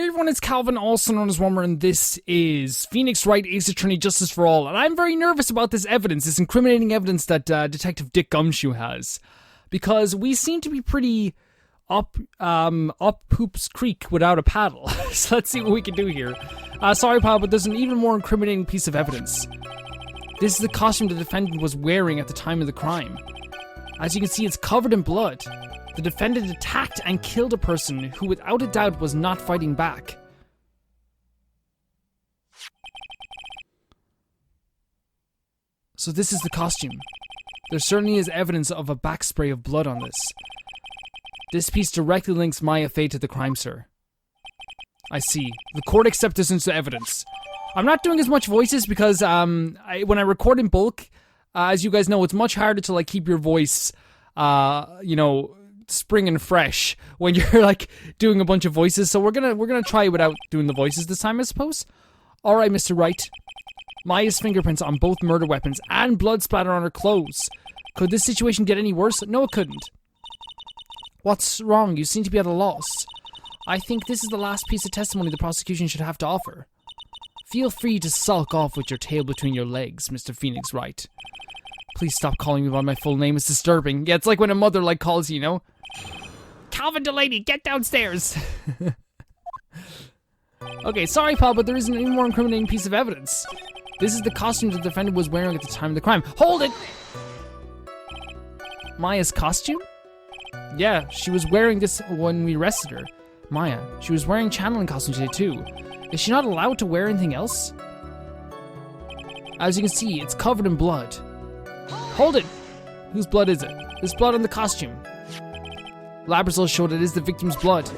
Hey everyone, it's Calvin, also known as Wormer, and this is Phoenix Wright, Ace Attorney Justice for All, and I'm very nervous about this evidence, this incriminating evidence that Detective Dick Gumshoe has, because we seem to be pretty up Poops Creek without a paddle. So let's see what we can do here. Sorry pal, but there's an even more incriminating piece of evidence. This is the costume the defendant was wearing at the time of the crime. As you can see, it's covered in blood. The defendant attacked and killed a person who without a doubt was not fighting back. So this is the costume. There certainly is evidence of a back spray of blood on this. This piece directly links Maya Fey to the crime, sir. I see. The court accepts this into evidence. I'm not doing as much voices because when I record in bulk, as you guys know, it's much harder to like keep your voice, spring and fresh when you're like doing a bunch of voices. So we're gonna try without doing the voices this time, I suppose. All right, Mr. Wright. Maya's fingerprints on both murder weapons and blood splatter on her clothes. Could this situation get any worse? No, it couldn't. What's wrong? You seem to be at a loss. I think this is the last piece of testimony the prosecution should have to offer. Feel free to sulk off with your tail between your legs, Mr. Phoenix Wright. Please stop calling me by my full name. It's disturbing. Yeah, it's like when a mother like calls you, you know? Calvin Delaney, get downstairs! Okay, sorry pal, but there isn't any more incriminating piece of evidence. This is the costume the defendant was wearing at the time of the crime. Hold it! Maya's costume? Yeah, she was wearing this when we arrested her. Maya, she was wearing channeling costume today too. Is she not allowed to wear anything else? As you can see, it's covered in blood. Hold it! Whose blood is it? There's blood on the costume. Lab results showed it is the victim's blood.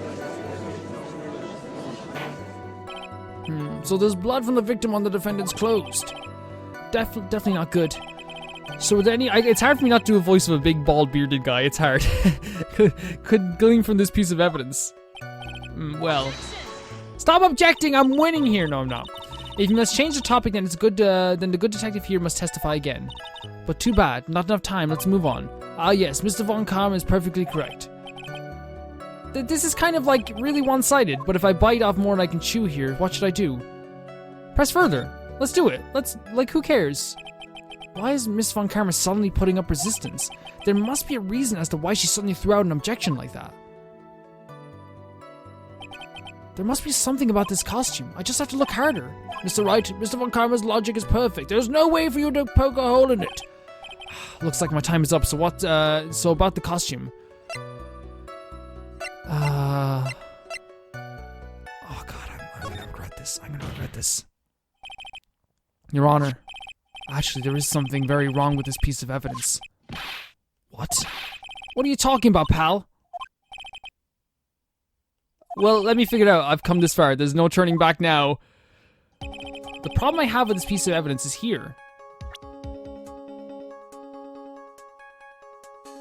So there's blood from the victim on the defendant's clothes. Definitely not good. So with it's hard for me not to do a voice of a big bald bearded guy. It's hard. could glean from this piece of evidence. Well, stop objecting. I'm winning here. No, I'm not. If you must change the topic, then it's good. Then the good detective here must testify again. But too bad. Not enough time. Let's move on. Ah, yes, Mr. Von Karma is perfectly correct. This is kind of like really one-sided, but if I bite off more than I can chew here, what should I do? Press further. Let's do it. Who cares? Why is Miss Von Karma suddenly putting up resistance? There must be a reason as to why she suddenly threw out an objection like that. There must be something about this costume. I just have to look harder. Mr. Wright, Mr. Von Karma's logic is perfect. There's no way for you to poke a hole in it. Looks like my time is up, so so about the costume. Oh god, I'm gonna regret this. I'm gonna regret this. Your Honor, actually there is something very wrong with this piece of evidence. What? What are you talking about, pal? Well, let me figure it out. I've come this far. There's no turning back now. The problem I have with this piece of evidence is here.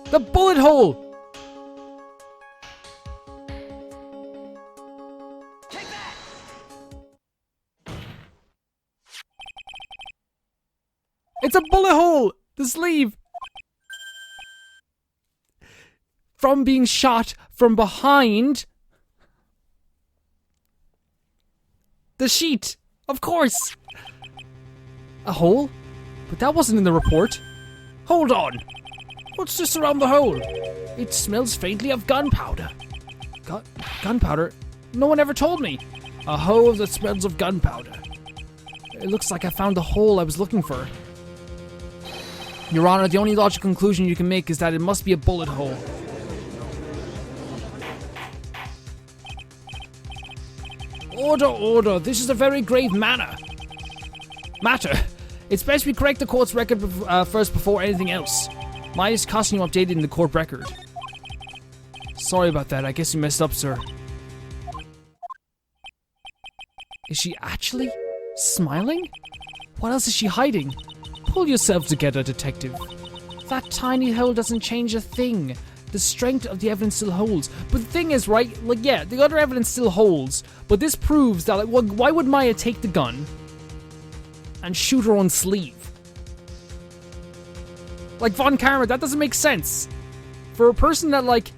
The bullet hole! It's a bullet hole! The sleeve! From being shot from behind the sheet! Of course! A hole? But that wasn't in the report. Hold on! What's this around the hole? It smells faintly of gunpowder. Gunpowder? No one ever told me. A hole that smells of gunpowder. It looks like I found the hole I was looking for. Your Honor, the only logical conclusion you can make is that it must be a bullet hole. Order, order. This is a very grave matter. It's best we correct the court's record first before anything else. Maya's costume updated in the court record. Sorry about that. I guess you messed up, sir. Is she actually smiling? What else is she hiding? Pull yourself together, detective. That tiny hole doesn't change a thing. The strength of the evidence still holds. But the thing is, right, yeah, the other evidence still holds. But this proves that, why would Maya take the gun and shoot her own sleeve? Like, Von Karma, that doesn't make sense. For a person that,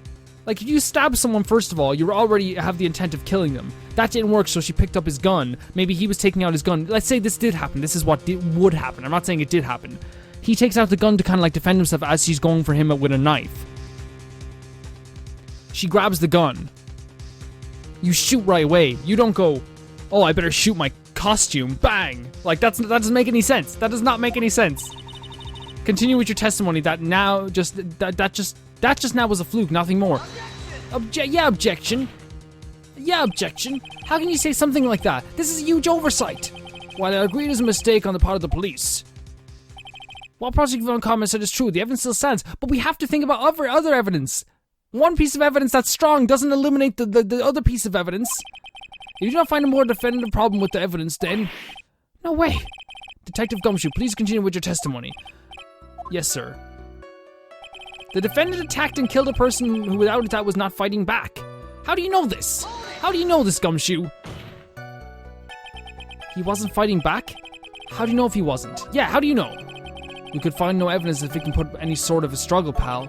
if you stab someone, first of all, you already have the intent of killing them. That didn't work, so she picked up his gun. Maybe he was taking out his gun. Let's say this did happen. This is what would happen. I'm not saying it did happen. He takes out the gun to kind of like defend himself as she's going for him with a knife. She grabs the gun. You shoot right away. You don't go, oh, I better shoot my costume. Bang! Like, that doesn't make any sense. That does not make any sense. Continue with your testimony that now just, that just now was a fluke, nothing more. Objection. Yeah, objection. How can you say something like that? This is a huge oversight. While I agree it is a mistake on the part of the police. What Prosecutor Von Common said is true. The evidence still stands, but we have to think about other evidence. One piece of evidence that's strong doesn't eliminate the other piece of evidence. If you do not find a more definitive problem with the evidence, then... No way. Detective Gumshoe, please continue with your testimony. Yes, sir. The defendant attacked and killed a person who without a doubt was not fighting back. How do you know this? How do you know this, Gumshoe? He wasn't fighting back? How do you know if he wasn't? Yeah, how do you know? We could find no evidence that the victim put any sort of a struggle, pal.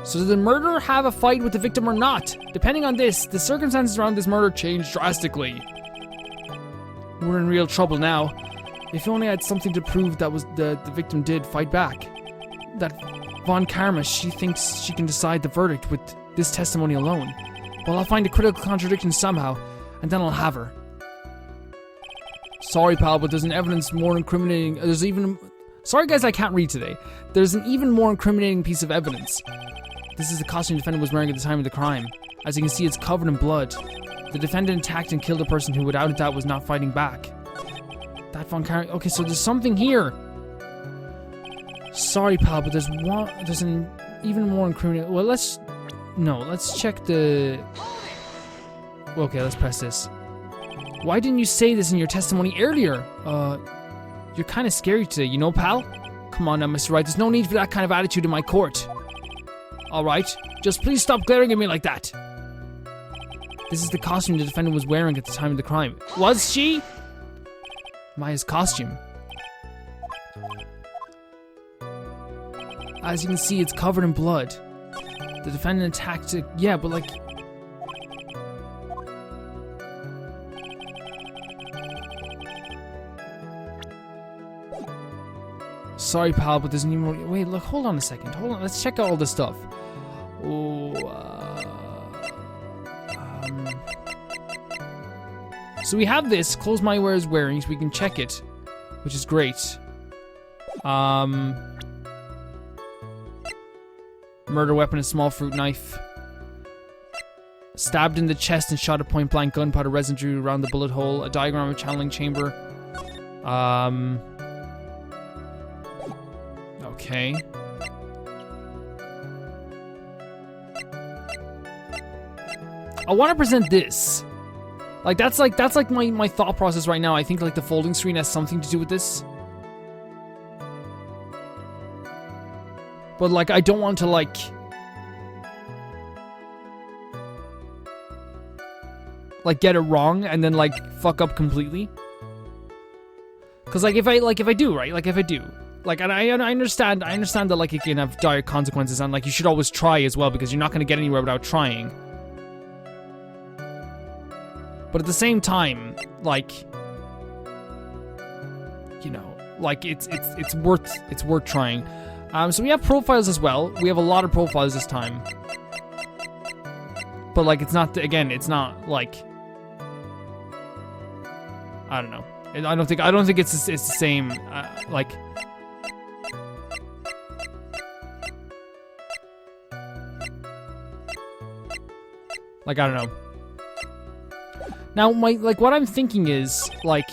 So did the murderer have a fight with the victim or not? Depending on this, the circumstances around this murder changed drastically. We're in real trouble now. If you only had something to prove that was the victim did fight back. That Von Karma, she thinks she can decide the verdict with this testimony alone. Well, I'll find a critical contradiction somehow, and then I'll have her. Sorry, pal, but there's an evidence more incriminating. Sorry, guys, I can't read today. There's an even more incriminating piece of evidence. This is the costume the defendant was wearing at the time of the crime. As you can see, it's covered in blood. The defendant attacked and killed a person who without a doubt was not fighting back. That Von Karma. Okay, so there's something here. Sorry, pal, but there's an even more incriminating. Well, let's check the. Okay, let's press this. Why didn't you say this in your testimony earlier? You're kind of scary today, you know, pal? Come on now, Mr. Wright. There's no need for that kind of attitude in my court. Alright, just please stop glaring at me like that. This is the costume the defendant was wearing at the time of the crime. Was she? Maya's costume. As you can see, it's covered in blood. The defendant attacked it. Yeah, but like... Sorry, pal, but there's an even more... Wait, look, hold on a second. Hold on, let's check out all this stuff. So we have this. Clothes Maya is wearing, so we can check it. Which is great. Murder weapon, a small fruit knife. Stabbed in the chest and shot at point blank, gunpowder residue around the bullet hole. A diagram of a channeling chamber. Okay. I want to present this. Like that's like my thought process right now. I think like the folding screen has something to do with this. But like I don't want to like get it wrong and then like fuck up completely. Cause like if I do, right? Like if I do. Like, and I understand that like it can have dire consequences and like you should always try as well because you're not gonna get anywhere without trying. But at the same time, like, you know, like it's worth trying. So we have profiles as well. We have a lot of profiles this time. But like it's not like I don't know. I don't think it's the same like I don't know. Now, what I'm thinking is, like...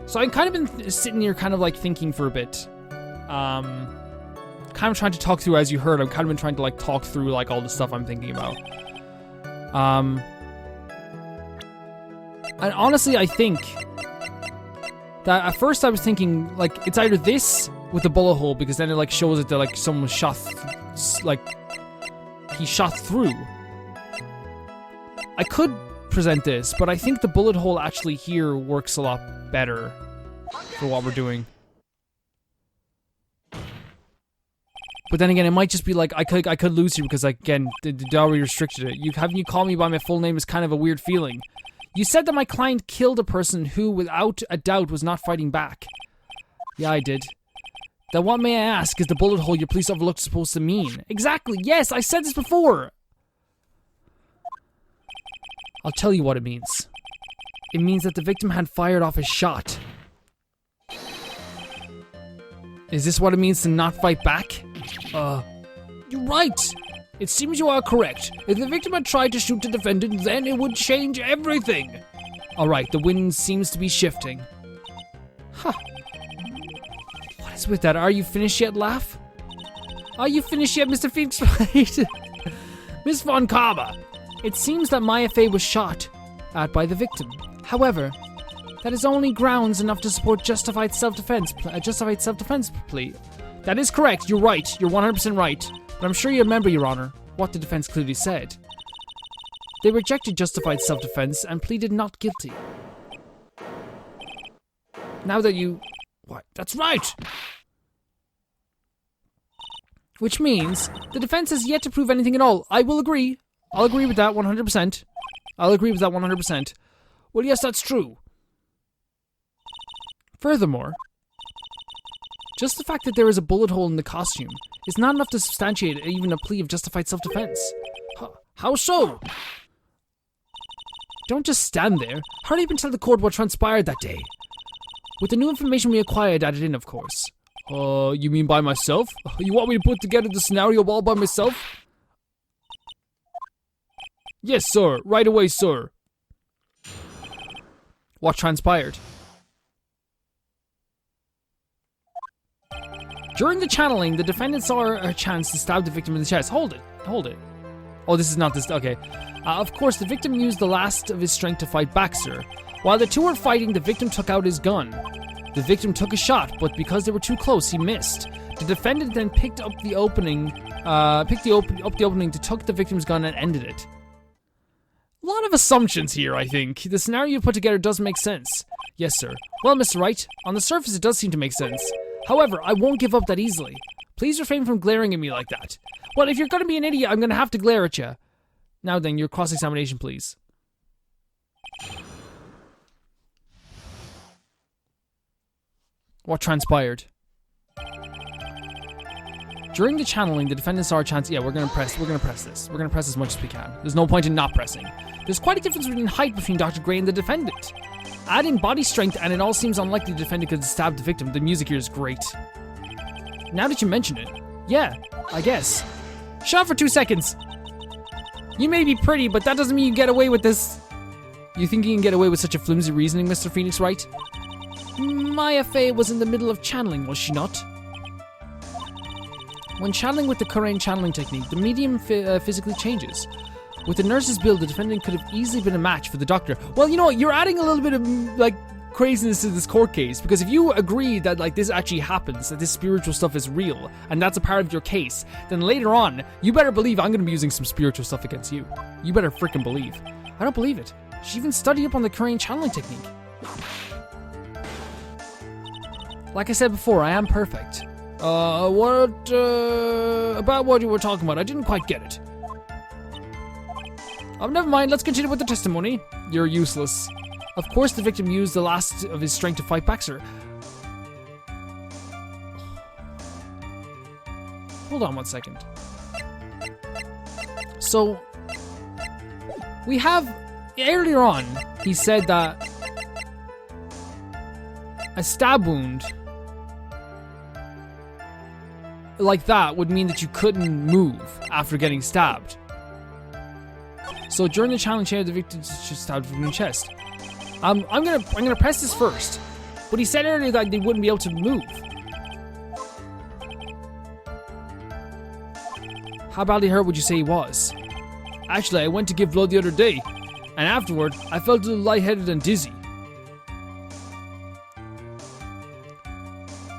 So I've kind of been sitting here kind of, like, thinking for a bit. Kind of trying to talk through, as you heard, I've kind of been trying to, like, talk through, like, all the stuff I'm thinking about. And honestly, I think that at first I was thinking, like, it's either this with the bullet hole, because then it, like, shows it that, like, someone was shot, he shot through. I could present this, but I think the bullet hole actually here works a lot better for what we're doing. But then again, it might just be like I could lose you because again the dowry restricted it. Having you call me by my full name is kind of a weird feeling. You said that my client killed a person who, without a doubt, was not fighting back. Yeah, I did. Then what, may I ask, is the bullet hole your police overlooked supposed to mean? Exactly, yes, I said this before! I'll tell you what it means. It means that the victim had fired off a shot. Is this what it means to not fight back? You're right! It seems you are correct. If the victim had tried to shoot the defendant, then it would change everything. Alright, the wind seems to be shifting. Huh. What is with that? Are you finished yet, Laugh? Are you finished yet, Mr. Phoenix Wright? Miss Von Karma, it seems that Maya Fey was shot at by the victim. However, that is only grounds enough to support justified self-defense plea. That is correct, you're right. You're 100% right. But I'm sure you remember, Your Honor, what the defense clearly said. They rejected justified self-defense and pleaded not guilty. Now that you... What? That's right! Which means, the defense has yet to prove anything at all. I will agree. I'll agree with that 100%. I'll agree with that 100%. Well, yes, that's true. Furthermore, just the fact that there is a bullet hole in the costume is not enough to substantiate even a plea of justified self-defense. How so? Don't just stand there. Hurry up and tell the court what transpired that day. With the new information we acquired added in, of course. You mean by myself? You want me to put together the scenario all by myself? Yes, sir. Right away, sir. What transpired? During the channeling, the defendant saw a chance to stab the victim in the chest. Hold it. Hold it. Oh, this is not this. Okay. Of course, the victim used the last of his strength to fight back, sir. While the two were fighting, the victim took out his gun. The victim took a shot, but because they were too close, he missed. The defendant then picked up the opening, up the opening to tuck the victim's gun and ended it. A lot of assumptions here, I think. The scenario you put together does make sense. Yes, sir. Well, Mr. Wright, on the surface it does seem to make sense. However, I won't give up that easily. Please refrain from glaring at me like that. Well, if you're going to be an idiot, I'm going to have to glare at you. Now then, your cross-examination, please. What transpired? During the channeling, the defendant saw a chance. Yeah, we're gonna press this. We're gonna press as much as we can. There's no point in not pressing. There's quite a difference in height between Dr. Gray and the defendant. Add in body strength, and it all seems unlikely the defendant could have stabbed the victim. The music here is great. Now that you mention it, yeah, I guess. Shut up for 2 seconds. You may be pretty, but that doesn't mean you get away with this. You think you can get away with such a flimsy reasoning, Mr. Phoenix Wright? Maya Fey was in the middle of channeling, was she not? When channeling with the Kurain channeling technique, the medium physically changes. With the nurse's build, the defendant could have easily been a match for the doctor. Well, you know what? You're adding a little bit of, like, craziness to this court case, because if you agree that, like, this actually happens, that this spiritual stuff is real, and that's a part of your case, then later on, you better believe I'm going to be using some spiritual stuff against you. You better freaking believe. I don't believe it. She even studied up on the Kurain channeling technique. Like I said before, I am perfect. About what you were talking about? I didn't quite get it. Never mind, let's continue with the testimony. You're useless. Of course the victim used the last of his strength to fight back, sir. Hold on 1 second. So, we have, earlier on, he said that a stab wound like that would mean that you couldn't move after getting stabbed. So during the challenge here, the victim just stabbed from the chest. I'm gonna press this first, but he said earlier that they wouldn't be able to move. How badly hurt would you say he was? Actually, I went to give blood the other day, and afterward, I felt a little lightheaded and dizzy.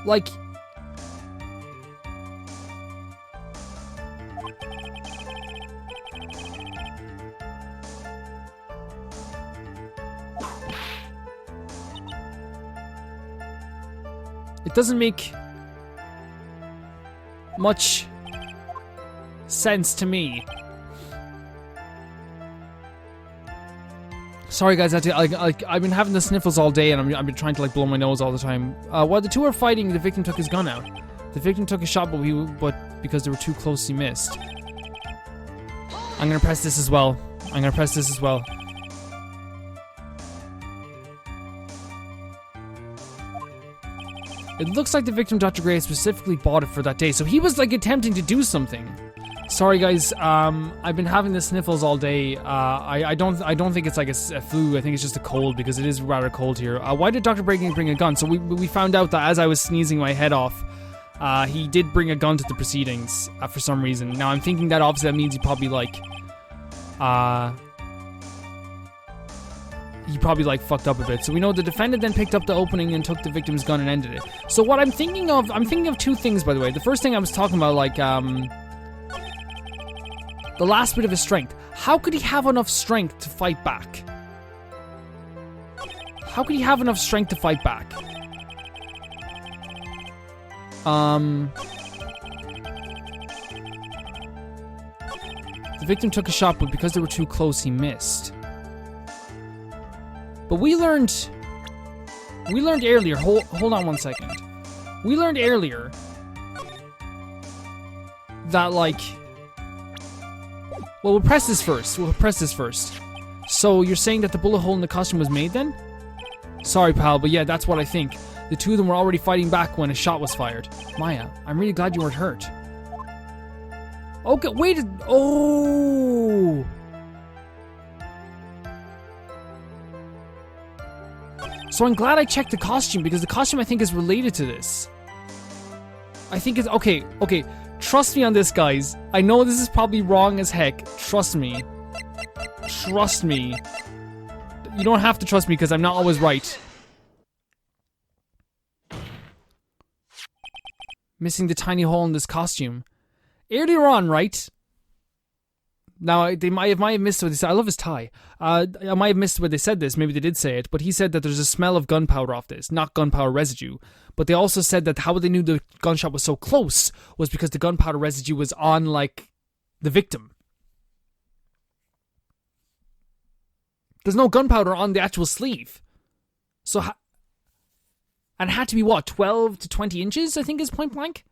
Like, it doesn't make much sense to me. Sorry guys, I've been having the sniffles all day and I've been trying to like blow my nose all the time. While the two were fighting, the victim took his gun out. The victim took a shot, but because they were too close, he missed. I'm gonna press this as well. It looks like the victim, Dr. Gray, specifically bought it for that day, so he was like attempting to do something. Sorry guys, I've been having the sniffles all day. I don't think it's like a flu. I think it's just a cold because it is rather cold here. Why did Dr. Breaking bring a gun? So we found out that as I was sneezing my head off, he did bring a gun to the proceedings for some reason. Now I'm thinking that obviously that means he probably like, fucked up a bit. So we know the defendant then picked up the opening and took the victim's gun and ended it. So what I'm thinking of two things, by the way. The first thing I was talking about, like, the last bit of his strength. How could he have enough strength to fight back? How could he have enough strength to fight back? The victim took a shot, but because they were too close, he missed. But we learned earlier, hold on one second. We learned earlier that, like, well, we'll press this first. So you're saying that the bullet hole in the costume was made then? Sorry, pal, but yeah, that's what I think. The two of them were already fighting back when a shot was fired. Maya, I'm really glad you weren't hurt. Okay, wait. Oh. So I'm glad I checked the costume because the costume I think is related to this. I think it's okay. Trust me on this, guys. I know this is probably wrong as heck. Trust me. You don't have to trust me because I'm not always right. Missing the tiny hole in this costume. Earlier on, right? Now, they might have missed what they said. I love his tie. I might have missed what they said this. Maybe they did say it. But he said that there's a smell of gunpowder off this. Not gunpowder residue. But they also said that how they knew the gunshot was so close was because the gunpowder residue was on, like, the victim. There's no gunpowder on the actual sleeve. So, and it had to be what, 12 to 20 inches, I think is point blank?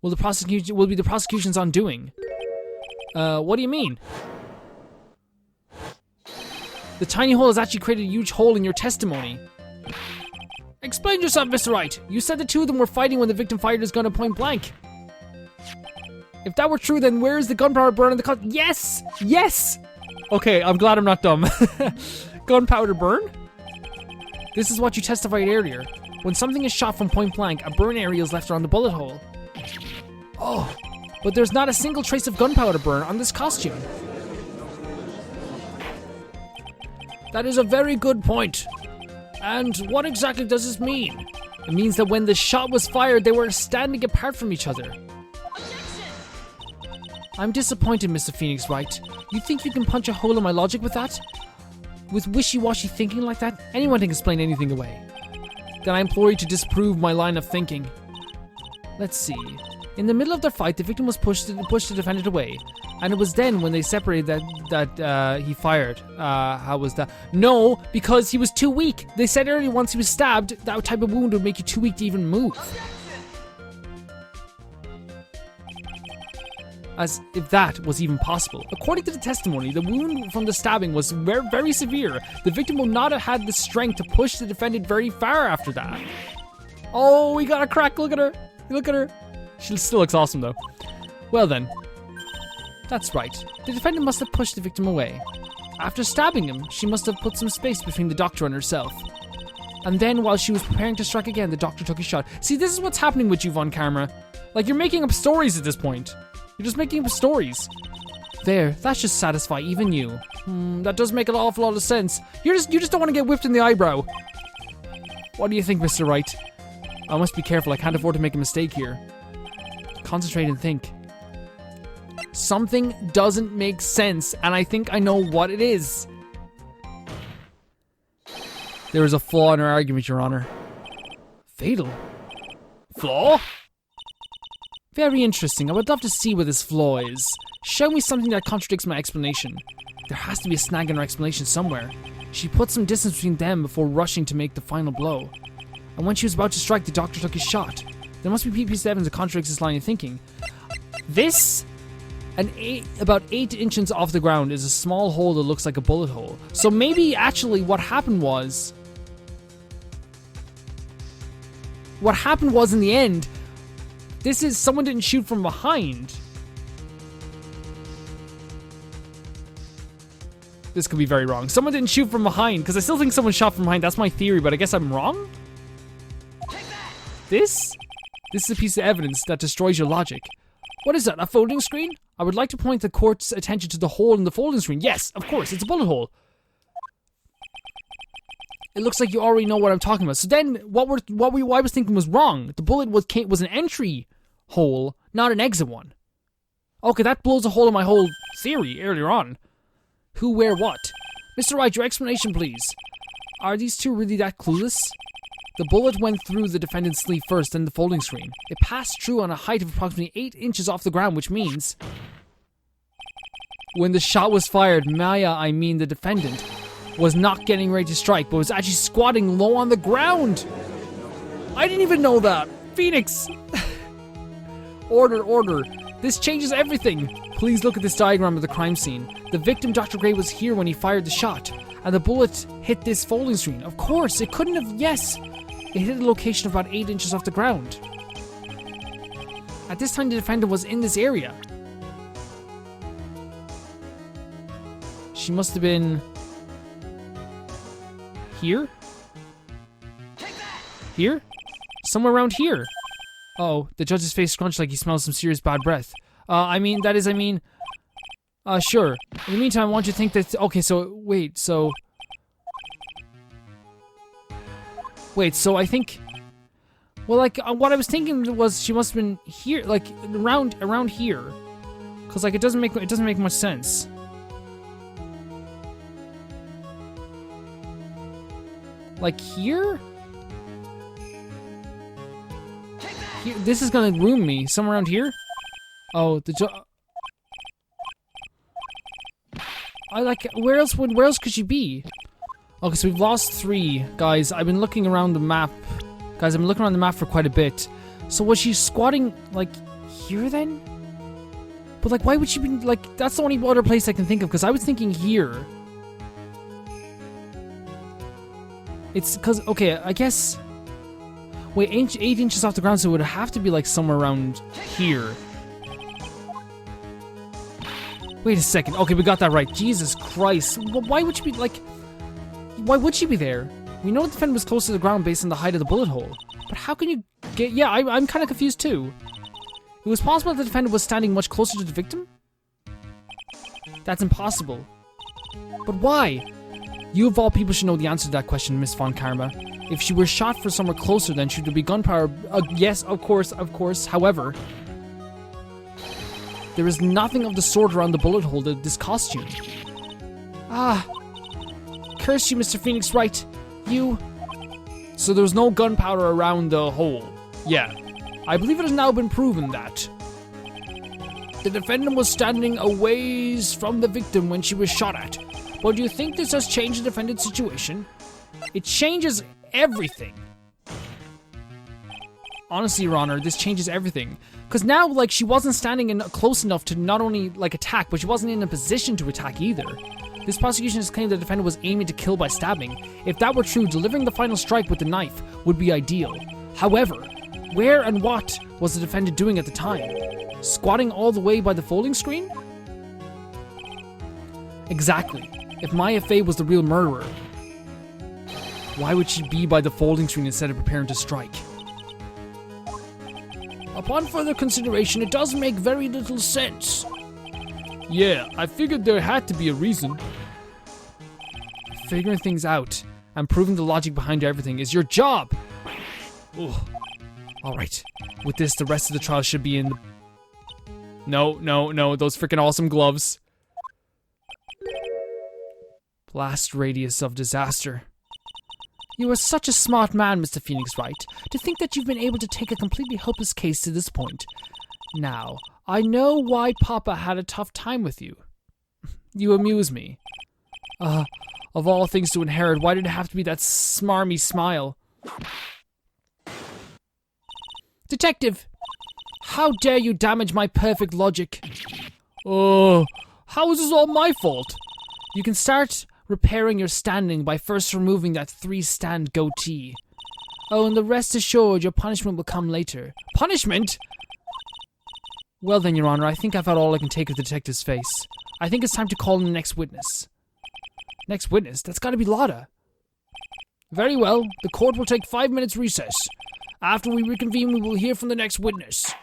Will be the prosecution's undoing? What do you mean? The tiny hole has actually created a huge hole in your testimony. Explain yourself, Mr. Wright. You said the two of them were fighting when the victim fired his gun at point blank. If that were true, then where is the gunpowder burn in the cut? Yes! Yes! Okay, I'm glad I'm not dumb. Gunpowder burn? This is what you testified earlier. When something is shot from point blank, a burn area is left around the bullet hole. Oh, but there's not a single trace of gunpowder burn on this costume. That is a very good point. And what exactly does this mean? It means that when the shot was fired, they were standing apart from each other. I'm disappointed, Mr. Phoenix Wright. You think you can punch a hole in my logic with that? With wishy-washy thinking like that? Anyone can explain anything away. Then I implore you to disprove my line of thinking. Let's see. In the middle of their fight, the victim was pushed the defendant away. And it was then when they separated that he fired. How was that? No, because he was too weak. They said earlier once he was stabbed, that type of wound would make you too weak to even move. As if that was even possible. According to the testimony, the wound from the stabbing was very, very severe. The victim would not have had the strength to push the defendant very far after that. Oh, we got a crack. Look at her. Look at her. She still looks awesome, though. Well then. That's right. The defendant must have pushed the victim away. After stabbing him, she must have put some space between the doctor and herself. And then, while she was preparing to strike again, the doctor took a shot. See, this is what's happening with you on camera. Like, you're making up stories at this point. You're just making up stories. There, that should satisfy even you. That does make an awful lot of sense. You just don't want to get whipped in the eyebrow. What do you think, Mr. Wright? I must be careful. I can't afford to make a mistake here. Concentrate and think. Something doesn't make sense, and I think I know what it is. There is a flaw in our argument, Your Honor. Fatal? Flaw? Very interesting. I would love to see where this flaw is. Show me something that contradicts my explanation. There has to be a snag in her explanation somewhere. She put some distance between them before rushing to make the final blow. And when she was about to strike, the doctor took his shot. There must be a piece of evidence that contradicts this line of thinking. This, about 8 inches off the ground, is a small hole that looks like a bullet hole. So maybe actually what happened was in the end, this is someone didn't shoot from behind. This could be very wrong. Someone didn't shoot from behind, because I still think someone shot from behind. That's my theory, but I guess I'm wrong? This is a piece of evidence that destroys your logic. What is that, a folding screen? I would like to point the court's attention to the hole in the folding screen. Yes, of course, it's a bullet hole. It looks like you already know what I'm talking about. So then, what I was thinking was wrong. The bullet was an entry hole, not an exit one. Okay, that blows a hole in my whole theory earlier on. Who, where, what? Mr. Wright, your explanation, please. Are these two really that clueless? The bullet went through the defendant's sleeve first, then the folding screen. It passed through on a height of approximately 8 inches off the ground, which means when the shot was fired, I mean the defendant, was not getting ready to strike, but was actually squatting low on the ground. I didn't even know that. Phoenix! Order. This changes everything. Please look at this diagram of the crime scene. The victim, Dr. Gray, was here when he fired the shot, and the bullet hit this folding screen. Of course, it couldn't have... Yes! It hit a location of about 8 inches off the ground. At this time, the defendant was in this area. She must have been... here? Here? Somewhere around here. Oh, the judge's face scrunched like he smells some serious bad breath. Sure. In the meantime, I want you to think that... Okay, so I think... Well, like, what I was thinking was she must have been here, like, around here. Because, like, it doesn't make much sense. Like, here? Here? This is gonna ruin me. Somewhere around here? Oh, where else could she be? Okay, so we've lost 3. Guys, I've been looking around the map. For quite a bit. So was she squatting, like, here then? But, like, why would she be, like, that's the only other place I can think of, because I was thinking here. It's because, okay, I guess... Wait, 8 inches off the ground, so it would have to be, like, somewhere around here. Wait a second. Okay, we got that right. Jesus Christ. Why would she be, like... Why would she be there? We know the defendant was close to the ground based on the height of the bullet hole. But how can you get... Yeah, I'm kind of confused too. It was possible that the defendant was standing much closer to the victim? That's impossible. But why? You of all people should know the answer to that question, Miss Von Karma. If she were shot from somewhere closer, then should there be gunpowder? Yes, of course. However, there is nothing of the sort around the bullet hole that this costume. Ah. Curse you, Mr. Phoenix Wright. You... So there was no gunpowder around the hole. Yeah. I believe it has now been proven that the defendant was standing a ways from the victim when she was shot at. But do you think this has changed the defendant's situation? It changes everything. Honestly, Your Honor, this changes everything. Because now, like, she wasn't standing close enough to not only, like, attack, but she wasn't in a position to attack either. This prosecution has claimed the defendant was aiming to kill by stabbing. If that were true, delivering the final strike with the knife would be ideal. However, where and what was the defendant doing at the time? Squatting all the way by the folding screen? Exactly. If Maya Fey was the real murderer, why would she be by the folding screen instead of preparing to strike? Upon further consideration, it does make very little sense. Yeah, I figured there had to be a reason. Figuring things out and proving the logic behind everything is your job. Ugh. Alright, with this, the rest of the trial should be in the... No, those freaking awesome gloves. Blast radius of disaster. You are such a smart man, Mr. Phoenix Wright, to think that you've been able to take a completely hopeless case to this point. Now, I know why Papa had a tough time with you. You amuse me. Of all things to inherit, why did it have to be that smarmy smile? Detective! How dare you damage my perfect logic? Oh, how is this all my fault? You can start repairing your standing by first removing that 3-stand goatee. Oh, and the rest assured, your punishment will come later. Punishment? Well then, Your Honor, I think I've had all I can take of the detective's face. I think it's time to call in the next witness. Next witness? That's gotta be Lotta. Very well, the court will take 5 minutes recess. After we reconvene, we will hear from the next witness.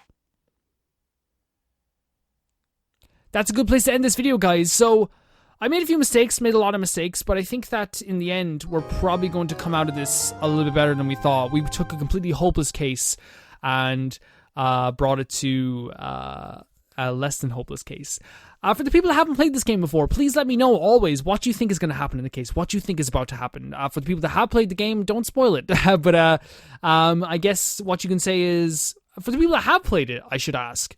That's a good place to end this video, guys. So, I made a few mistakes, made a lot of mistakes, but I think that in the end, we're probably going to come out of this a little bit better than we thought. We took a completely hopeless case and brought it to a less than hopeless case. For the people that haven't played this game before, please let me know always what you think is going to happen in the case, what you think is about to happen. For the people that have played the game, don't spoil it. But I guess what you can say is, for the people that have played it, I should ask,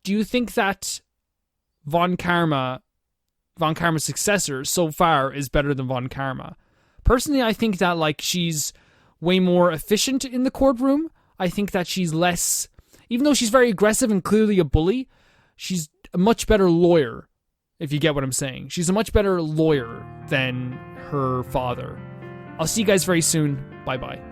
do you think that Von Karma's successor so far is better than Von Karma? Personally, I think that like she's way more efficient in the courtroom. I think that she's less, even though she's very aggressive and clearly a bully, she's a much better lawyer, if you get what I'm saying. She's a much better lawyer than her father. I'll see you guys very soon. Bye-bye.